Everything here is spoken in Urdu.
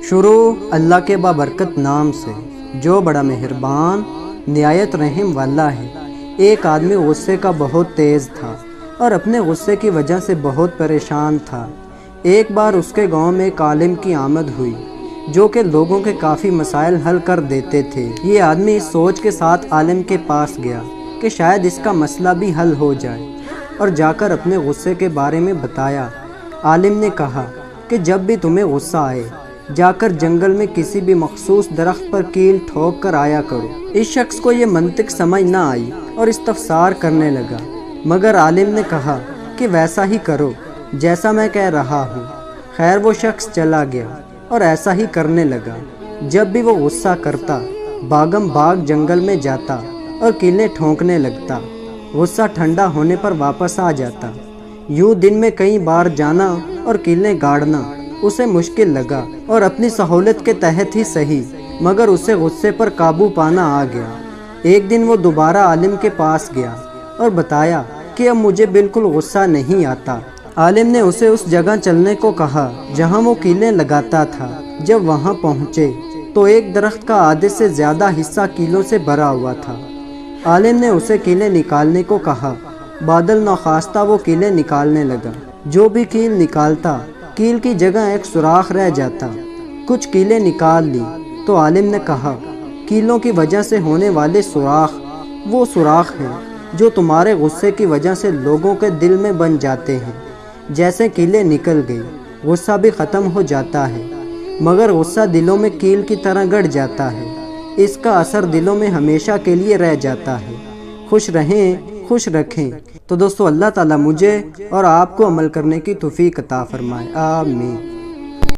شروع اللہ کے بابرکت نام سے جو بڑا مہربان نہایت رحم والا ہے۔ ایک آدمی غصے کا بہت تیز تھا اور اپنے غصے کی وجہ سے بہت پریشان تھا۔ ایک بار اس کے گاؤں میں ایک عالم کی آمد ہوئی جو کہ لوگوں کے کافی مسائل حل کر دیتے تھے۔ یہ آدمی اس سوچ کے ساتھ عالم کے پاس گیا کہ شاید اس کا مسئلہ بھی حل ہو جائے، اور جا کر اپنے غصے کے بارے میں بتایا۔ عالم نے کہا کہ جب بھی تمہیں غصہ آئے جا کر جنگل میں کسی بھی مخصوص درخت پر کیل ٹھوک کر آیا کرو۔ اس شخص کو یہ منطق سمجھ نہ آئی اور استفسار کرنے لگا، مگر عالم نے کہا کہ ویسا ہی کرو جیسا میں کہہ رہا ہوں۔ خیر وہ شخص چلا گیا اور ایسا ہی کرنے لگا۔ جب بھی وہ غصہ کرتا باغم باغ جنگل میں جاتا اور کیلیں ٹھونکنے لگتا۔ غصہ ٹھنڈا ہونے پر واپس آ جاتا۔ یوں دن میں کئی بار جانا اور کیلیں گاڑنا اسے مشکل لگا، اور اپنی سہولت کے تحت ہی صحیح مگر اسے غصے پر قابو پانا آ گیا۔ ایک دن وہ دوبارہ عالم کے پاس گیا اور بتایا کہ اب مجھے بالکل غصہ نہیں آتا۔ عالم نے اسے اس جگہ چلنے کو کہا جہاں وہ کیلیں لگاتا تھا۔ جب وہاں پہنچے تو ایک درخت کا آدھے سے زیادہ حصہ کیلوں سے بھرا ہوا تھا۔ عالم نے اسے کیلیں نکالنے کو کہا۔ بادل ناخواستہ وہ کیلیں نکالنے لگا۔ جو بھی کیل نکالتا کیل کی جگہ ایک سوراخ رہ جاتا۔ کچھ کیلیں نکال لی تو عالم نے کہا کیلوں کی وجہ سے ہونے والے سوراخ وہ سوراخ ہیں جو تمہارے غصے کی وجہ سے لوگوں کے دل میں بن جاتے ہیں۔ جیسے کیلیں نکل گئی غصہ بھی ختم ہو جاتا ہے، مگر غصہ دلوں میں کیل کی طرح گڑ جاتا ہے۔ اس کا اثر دلوں میں ہمیشہ کے لیے رہ جاتا ہے۔ خوش رہیں، خوش رکھیں۔ تو دوستو اللہ تعالیٰ مجھے اور آپ کو عمل کرنے کی توفیق عطا فرمائے، آمین۔